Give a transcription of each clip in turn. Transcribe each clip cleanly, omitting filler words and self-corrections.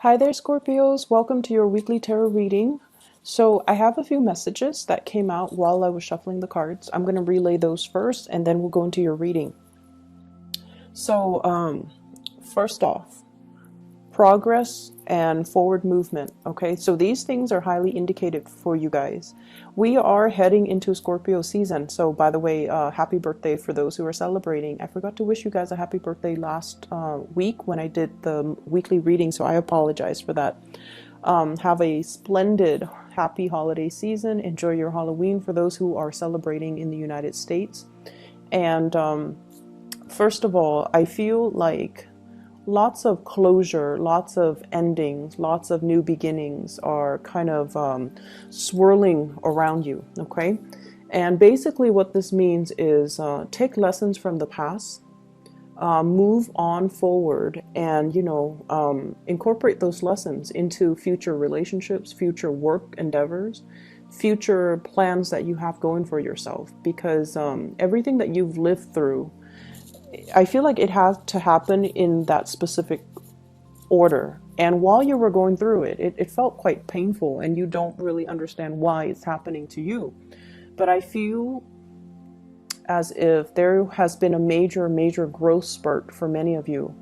Hi there, Scorpios. Welcome to your weekly tarot reading. So, I have a few messages that came out while I was shuffling the cards. I'm going to relay those first and then we'll go into your reading. So, first off, progress and forward movement. Okay, so these things are highly indicated for you guys. We are heading into Scorpio season. So, by the way, happy birthday for those who are celebrating. I forgot to wish you guys a happy birthday last week when I did the weekly reading, so I apologize for that. Have a splendid, happy holiday season. Enjoy your Halloween for those who are celebrating in the United States. And first of all, I feel like lots of closure, lots of endings, lots of new beginnings are kind of swirling around you, okay? And basically what this means is take lessons from the past, move on forward, and, incorporate those lessons into future relationships, future work endeavors, future plans that you have going for yourself. Because everything that you've lived through, I feel like it has to happen in that specific order. And while you were going through it, it felt quite painful and you don't really understand why it's happening to you. But I feel as if there has been a major growth spurt for many of you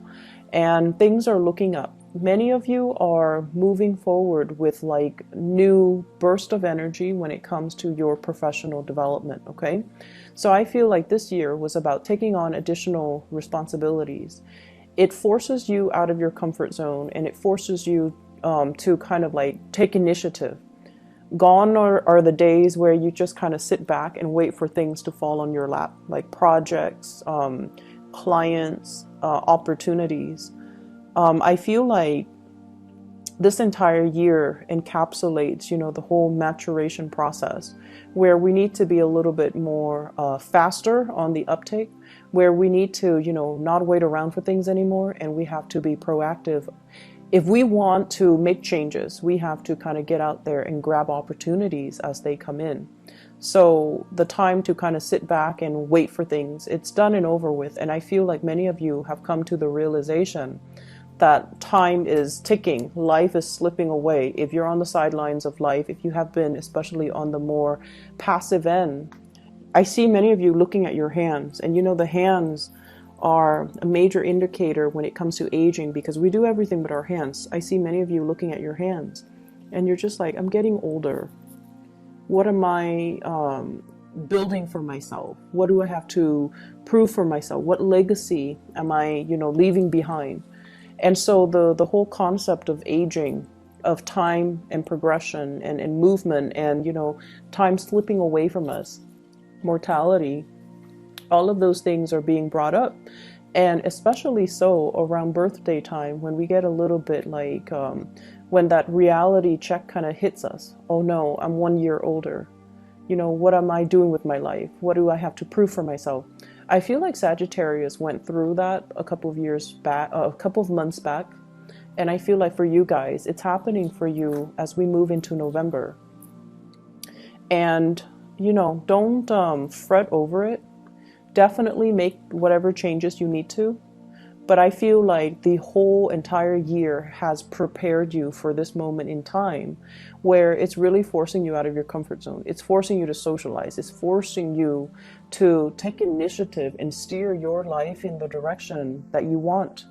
and things are looking up. Many of you are moving forward with like new burst of energy when it comes to your professional development, okay? So I feel like this year was about taking on additional responsibilities. It forces you out of your comfort zone and it forces you to kind of like take initiative. Gone are the days where you just kind of sit back and wait for things to fall on your lap, like projects, clients, opportunities. I feel like this entire year encapsulates, the whole maturation process where we need to be a little bit more faster on the uptake, where we need to, not wait around for things anymore and we have to be proactive. If we want to make changes, we have to kind of get out there and grab opportunities as they come in. So the time to kind of sit back and wait for things, it's done and over with. And I feel like many of you have come to the realization that time is ticking, life is slipping away. If you're on the sidelines of life, if you have been especially on the more passive end, I see many of you looking at your hands, and the hands are a major indicator when it comes to aging because we do everything with our hands. I see many of you looking at your hands and you're just like, I'm getting older. What am I building for myself? What do I have to prove for myself? What legacy am I, leaving behind? And so the whole concept of aging, of time and progression and movement and, time slipping away from us, mortality, all of those things are being brought up. And especially so around birthday time when we get a little bit like, when that reality check kind of hits us. Oh no, I'm 1 year older. What am I doing with my life? What do I have to prove for myself? I feel like Sagittarius went through that a couple of months back. And I feel like for you guys, it's happening for you as we move into November. And, don't fret over it. Definitely make whatever changes you need to. But I feel like the whole entire year has prepared you for this moment in time where it's really forcing you out of your comfort zone. It's forcing you to socialize. It's forcing you to take initiative and steer your life in the direction that you want.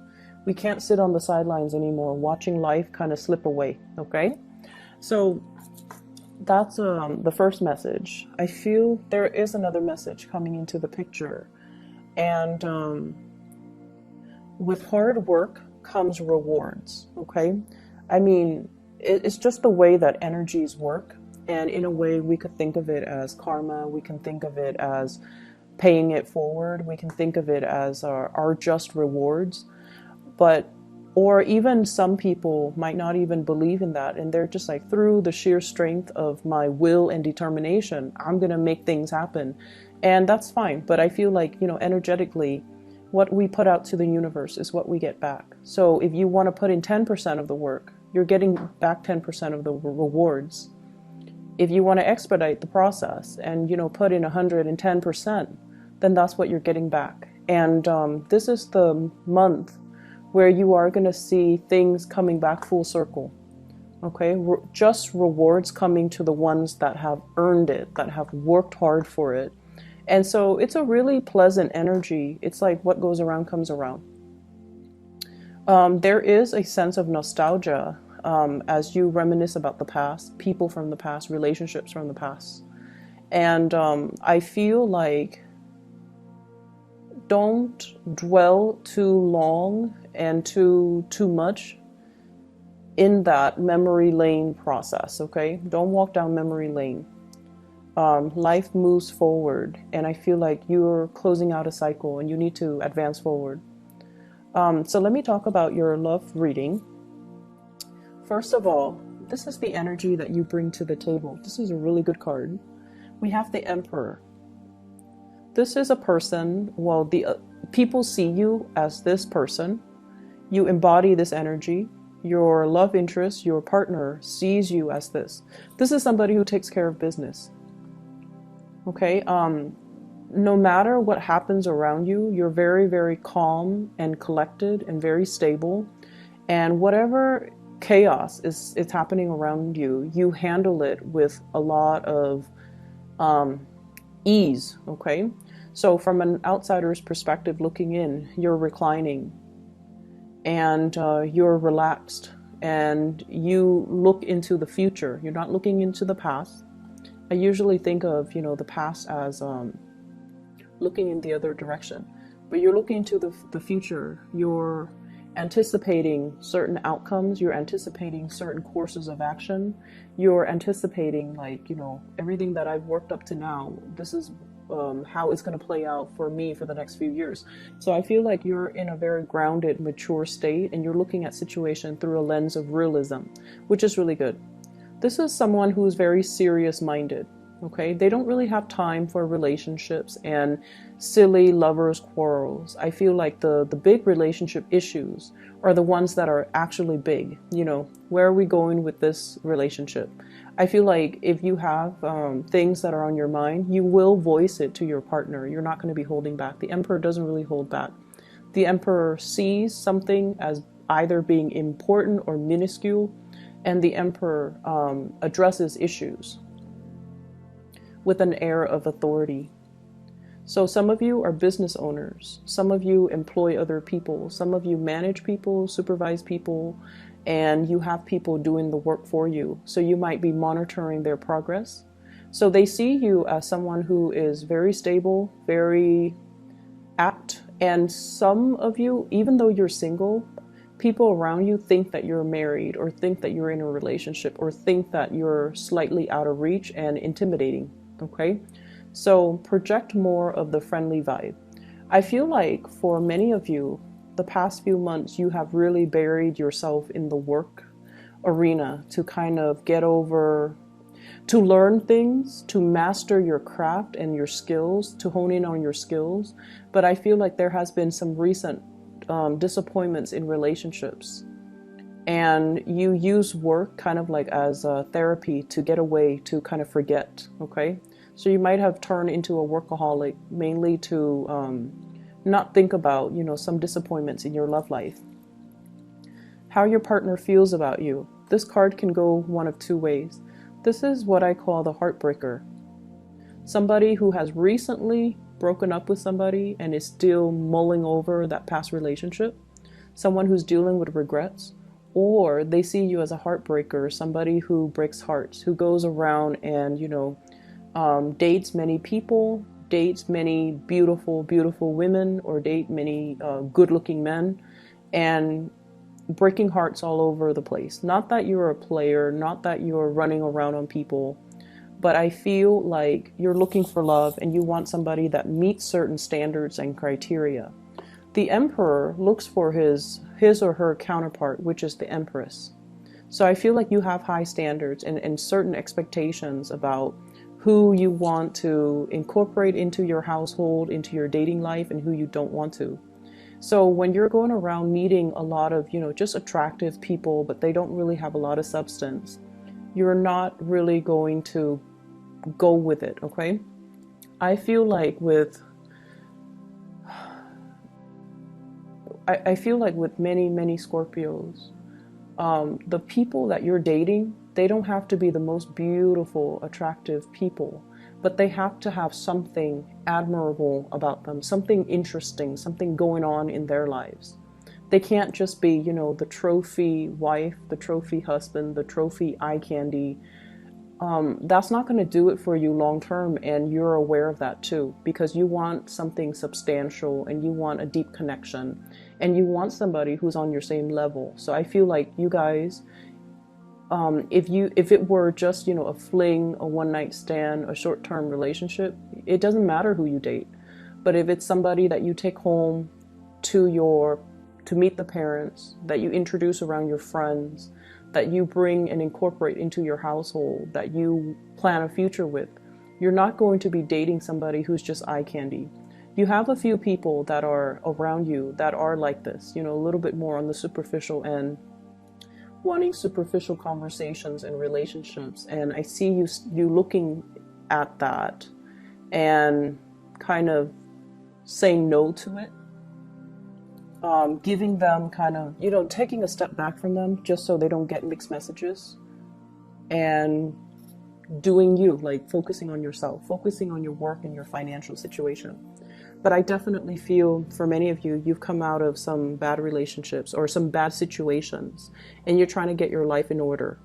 We can't sit on the sidelines anymore watching life kind of slip away, okay? So that's the first message. I feel there is another message coming into the picture. And with hard work comes rewards, okay? I mean, it's just the way that energies work. And in a way, we could think of it as karma. We can think of it as paying it forward. We can think of it as our just rewards. Or even some people might not even believe in that. And they're just like, through the sheer strength of my will and determination, I'm going to make things happen. And that's fine. But I feel like, energetically, what we put out to the universe is what we get back. So if you want to put in 10% of the work, you're getting back 10% of the rewards. If you want to expedite the process and, put in 110%, then that's what you're getting back. And this is the month where you are going to see things coming back full circle. Okay, just rewards coming to the ones that have earned it, that have worked hard for it. And so it's a really pleasant energy. It's like what goes around comes around. There is a sense of nostalgia as you reminisce about the past, people from the past, relationships from the past. And I feel like don't dwell too long and too much in that memory lane process, okay? Don't walk down memory lane. Life moves forward, and I feel like you're closing out a cycle and you need to advance forward. So let me talk about your love reading. First of all, this is the energy that you bring to the table. This is a really good card. We have the Emperor. This is a person, well, people see you as this person. You embody this energy. Your love interest, your partner, sees you as this. This is somebody who takes care of business. Okay? No matter what happens around you, you're very, very calm and collected and very stable. And whatever chaos is happening around you, you handle it with a lot of ease, okay? So from an outsider's perspective looking in, you're reclining and you're relaxed and you look into the future. You're not looking into the past. I usually think of, the past as looking in the other direction, but you're looking into the future. You're anticipating certain outcomes. You're anticipating certain courses of action. You're anticipating, everything that I've worked up to now. This is how it's going to play out for me for the next few years. So I feel like you're in a very grounded, mature state, and you're looking at situation through a lens of realism, which is really good. This is someone who's very serious-minded. Okay, they don't really have time for relationships and silly lovers' quarrels. I feel like the big relationship issues are the ones that are actually big. Where are we going with this relationship? I feel like if you have things that are on your mind, you will voice it to your partner. You're not going to be holding back. The Emperor doesn't really hold back. The Emperor sees something as either being important or minuscule, and the Emperor addresses issues with an air of authority. So some of you are business owners. Some of you employ other people. Some of you manage people, supervise people, and you have people doing the work for you. So you might be monitoring their progress. So they see you as someone who is very stable, very apt. And some of you, even though you're single, people around you think that you're married or think that you're in a relationship or think that you're slightly out of reach and intimidating. Okay, so project more of the friendly vibe. I feel like for many of you, the past few months, you have really buried yourself in the work arena to kind of get over, to learn things, to master your craft and your skills, to hone in on your skills. But I feel like there has been some recent disappointments in relationships. And you use work kind of like as a therapy to get away, to kind of forget, okay? So you might have turned into a workaholic mainly to not think about, some disappointments in your love life. How your partner feels about you. This card can go one of two ways. This is what I call the heartbreaker. Somebody who has recently broken up with somebody and is still mulling over that past relationship. Someone who's dealing with regrets. Or they see you as a heartbreaker, somebody who breaks hearts, who goes around and, dates many people, dates many beautiful, beautiful women, or date many good-looking men, and breaking hearts all over the place. Not that you're a player, not that you're running around on people, but I feel like you're looking for love and you want somebody that meets certain standards and criteria. The Emperor looks for his or her counterpart, which is the Empress. So I feel like you have high standards and certain expectations about who you want to incorporate into your household, into your dating life, and who you don't want to. So when you're going around meeting a lot of, just attractive people, but they don't really have a lot of substance, you're not really going to go with it, okay? I feel like with I feel like with many, many Scorpios, the people that you're dating, they don't have to be the most beautiful, attractive people, but they have to have something admirable about them, something interesting, something going on in their lives. They can't just be, you know, the trophy wife, the trophy husband, the trophy eye candy. That's not going to do it for you long term, and you're aware of that too, because you want something substantial and you want a deep connection and you want somebody who's on your same level. So I feel like you guys, if it were just, you know, a fling, a one night stand, a short term relationship, it doesn't matter who you date. But if it's somebody that you take home to meet the parents, that you introduce around your friends, that you bring and incorporate into your household, that you plan a future with, you're not going to be dating somebody who's just eye candy. You have a few people that are around you that are like this, you know, a little bit more on the superficial end, wanting superficial conversations and relationships. And I see you looking at that and kind of saying no to it. Giving them kind of, you know, taking a step back from them just so they don't get mixed messages, and doing you, like focusing on yourself, focusing on your work and your financial situation. But I definitely feel for many of you, you've come out of some bad relationships or some bad situations, and you're trying to get your life in order.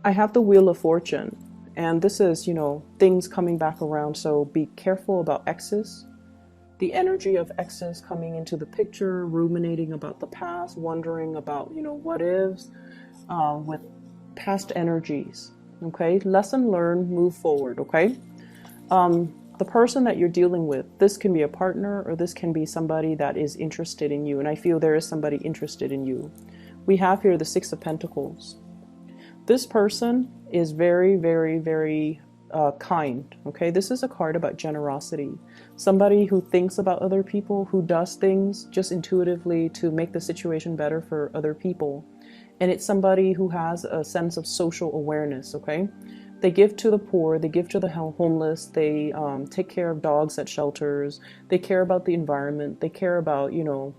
I have the Wheel of Fortune, and this is, you know, things coming back around. So be careful about exes. The energy of exes coming into the picture, ruminating about the past, wondering about, you know, what ifs, with past energies. Okay, lesson learned, move forward. Okay, the person that you're dealing with, this can be a partner or this can be somebody that is interested in you. And I feel there is somebody interested in you. We have here the Six of Pentacles. This person is very, very, very kind. Okay, this is a card about generosity. Somebody who thinks about other people, who does things just intuitively to make the situation better for other people. And it's somebody who has a sense of social awareness. Okay, they give to the poor, they give to the homeless, they take care of dogs at shelters, they care about the environment, they care about, you know,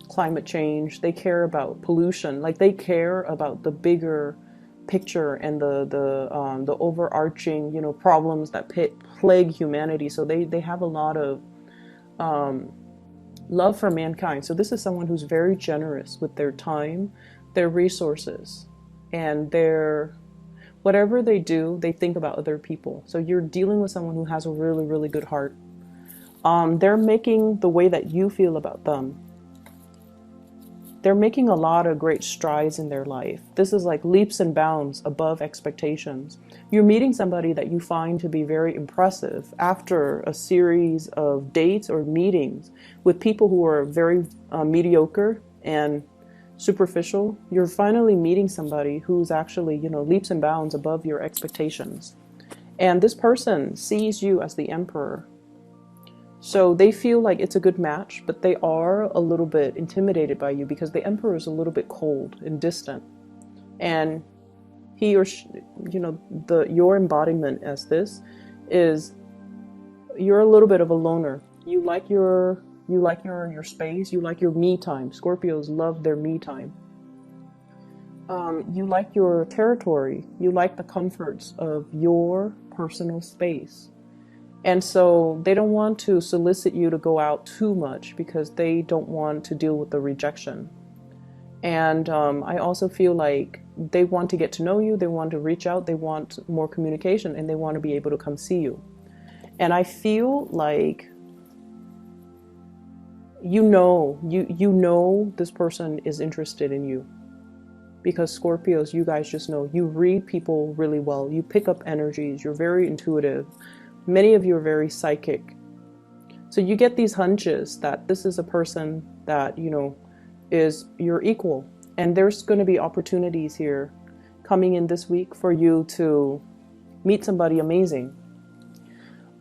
climate change, they care about pollution. Like, they care about the bigger picture and the overarching, you know, problems that plague humanity. So they have a lot of love for mankind. So this is someone who's very generous with their time, their resources, and their whatever they do, they think about other people. So you're dealing with someone who has a really, really good heart. They're making the way that you feel about them. They're making a lot of great strides in their life. This is like leaps and bounds above expectations. You're meeting somebody that you find to be very impressive after a series of dates or meetings with people who are very mediocre and superficial. You're finally meeting somebody who's actually, you know, leaps and bounds above your expectations. And this person sees you as the Emperor. So they feel like it's a good match, but they are a little bit intimidated by you because the Emperor is a little bit cold and distant. And he or she, you know, your embodiment as this is, you're a little bit of a loner. You like your space, you like your me time. Scorpios love their me time. You like your territory, you like the comforts of your personal space. And so they don't want to solicit you to go out too much because they don't want to deal with the rejection. And I also feel like they want to get to know you, they want to reach out, they want more communication, and they want to be able to come see you. And I feel like you know this person is interested in you. Because Scorpios, you guys just know, you read people really well, you pick up energies, you're very intuitive. Many of you are very psychic. So you get these hunches that this is a person that, you know, is your equal. And there's going to be opportunities here coming in this week for you to meet somebody amazing.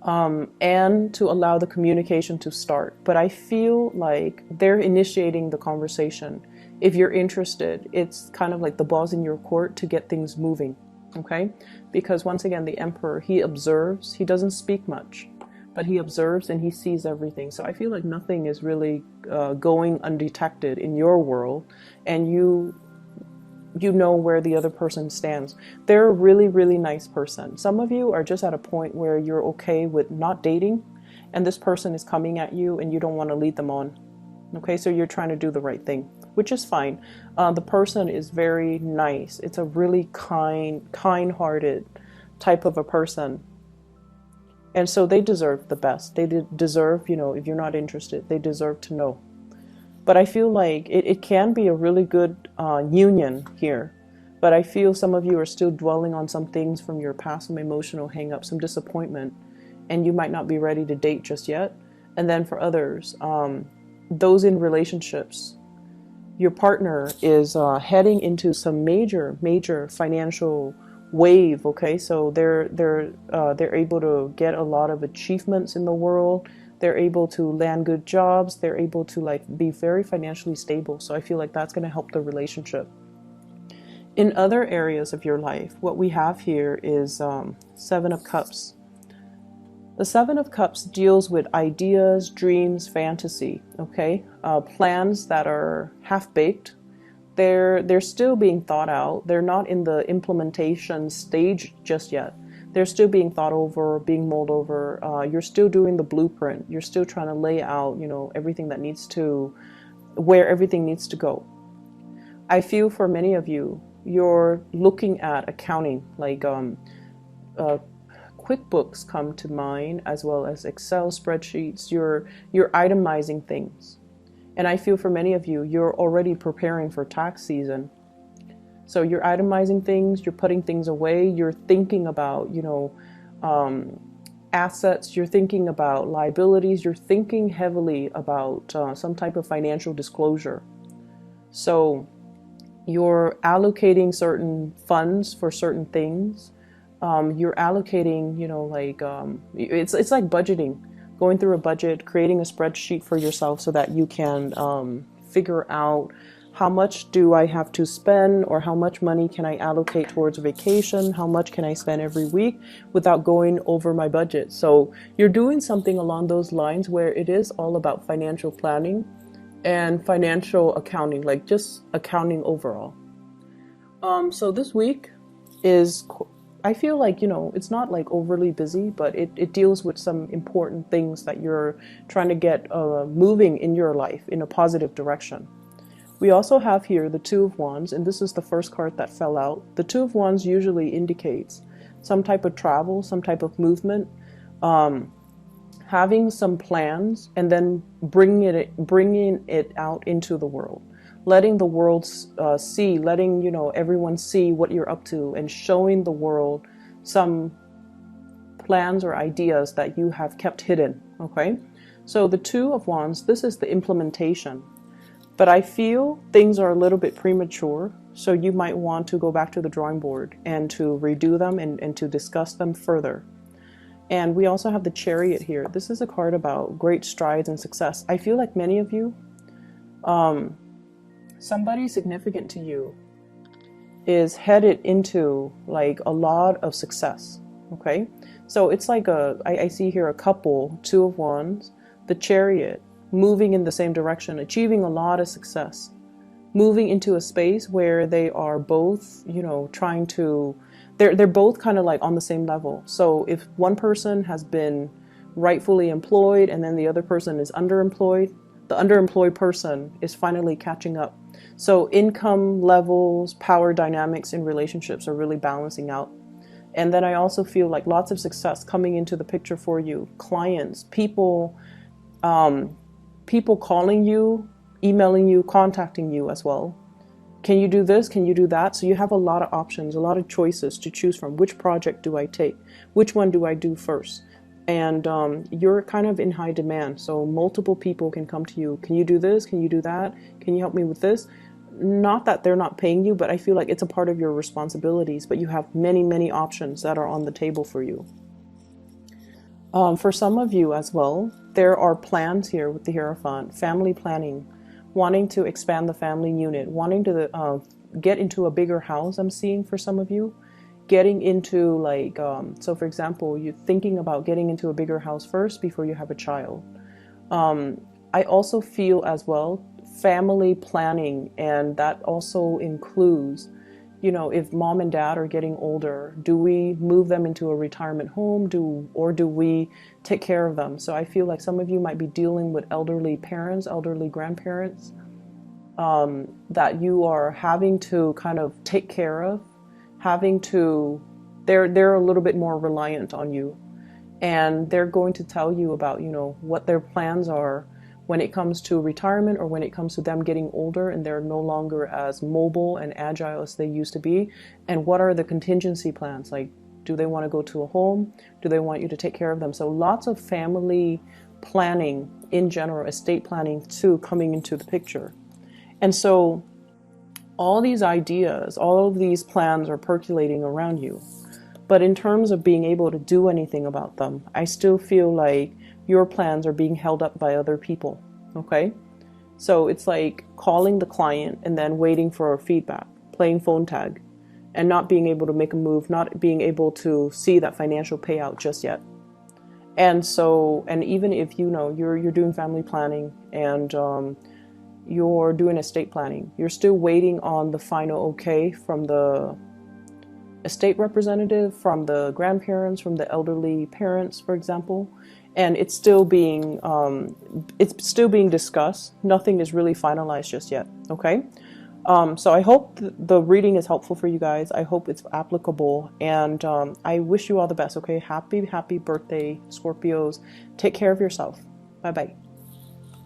And to allow the communication to start. But I feel like they're initiating the conversation. If you're interested, it's kind of like the ball's in your court to get things moving. Okay? Because once again, the Emperor, he observes, he doesn't speak much, but he observes and he sees everything. So I feel like nothing is really going undetected in your world, and you know where the other person stands. They're a really, really nice person. Some of you are just at a point where you're okay with not dating, and this person is coming at you and you don't want to lead them on. Okay, so you're trying to do the right thing, which is fine. The person is very nice. It's a really kind-hearted type of a person. And so they deserve the best. They deserve, if you're not interested, they deserve to know. But I feel like it can be a really good union here. But I feel some of you are still dwelling on some things from your past, some emotional hang-up, some disappointment, and you might not be ready to date just yet. And then for others, those in relationships, your partner is heading into some major financial wave. Okay, so they're able to get a lot of achievements in the world. They're able to land good jobs. They're able to be very financially stable. So I feel like that's going to help the relationship. In other areas of your life, what we have here is Seven of Cups. The Seven of Cups deals with ideas, dreams, fantasy, okay? Plans that are half-baked. They're still being thought out. They're not in the implementation stage just yet. They're still being thought over, being mulled over. You're still doing the blueprint. You're still trying to lay out, everything that where everything needs to go. I feel for many of you, you're looking at accounting, QuickBooks come to mind, as well as Excel spreadsheets. You're itemizing things. And I feel for many of you, you're already preparing for tax season. So you're itemizing things, you're putting things away, you're thinking about, assets, you're thinking about liabilities, you're thinking heavily about some type of financial disclosure. So you're allocating certain funds for certain things. You're allocating, it's like budgeting, going through a budget, creating a spreadsheet for yourself so that you can figure out how much do I have to spend, or how much money can I allocate towards a vacation? How much can I spend every week without going over my budget? So you're doing something along those lines where it is all about financial planning and financial accounting, like just accounting overall. So this week is, I feel like, it's not like overly busy, but it deals with some important things that you're trying to get moving in your life in a positive direction. We also have here the Two of Wands, and this is the first card that fell out. The Two of Wands usually indicates some type of travel, some type of movement, having some plans, and then bringing it out into the world. Letting the world see, letting everyone see what you're up to, and showing the world some plans or ideas that you have kept hidden, okay? So the Two of Wands, this is the implementation. But I feel things are a little bit premature, so you might want to go back to the drawing board and to redo them and to discuss them further. And we also have the Chariot here. This is a card about great strides and success. I feel like many of you, somebody significant to you is headed into a lot of success, okay? So it's like I see here a couple, Two of Wands, the Chariot, moving in the same direction, achieving a lot of success, moving into a space where they are both, trying to, they're both kind of on the same level. So if one person has been rightfully employed and then the other person is underemployed, the underemployed person is finally catching up. So income levels, power dynamics in relationships are really balancing out. And then I also feel like lots of success coming into the picture for you. Clients, people calling you, emailing you, contacting you as well. Can you do this? Can you do that? So you have a lot of options, a lot of choices to choose from. Which project do I take? Which one do I do first? And you're kind of in high demand. So multiple people can come to you. Can you do this? Can you do that? Can you help me with this? Not that they're not paying you, but I feel like it's a part of your responsibilities. But you have many, many options that are on the table for you. For some of you as well, there are plans here with the Hierophant, family planning, wanting to expand the family unit, wanting to get into a bigger house, I'm seeing for some of you. getting into like, so for example, you're thinking about getting into a bigger house first before you have a child. I also feel as well family planning, and that also includes, you know, if mom and dad are getting older, do we move them into a retirement home, or do we take care of them? So I feel like some of you might be dealing with elderly parents, elderly grandparents, that you are having to kind of take care of, having to, they're a little bit more reliant on you, and they're going to tell you about, you know, what their plans are when it comes to retirement, or when it comes to them getting older and they're no longer as mobile and agile as they used to be, and what are the contingency plans, like, do they want to go to a home, do they want you to take care of them? So lots of family planning in general, estate planning too, coming into the picture. And so all these ideas, all of these plans are percolating around you. But in terms of being able to do anything about them, I still feel like your plans are being held up by other people, okay? So it's like calling the client and then waiting for feedback, playing phone tag, and not being able to make a move, not being able to see that financial payout just yet. And so, and even if, you know, you're doing family planning and you're doing estate planning, you're still waiting on the final okay from the estate representative, from the grandparents, from the elderly parents, for example, and it's still being discussed. Nothing is really finalized just yet. Okay, so I hope the reading is helpful for you guys. I hope it's applicable, and I wish you all the best. Okay, happy birthday, Scorpios. Take care of yourself. Bye bye.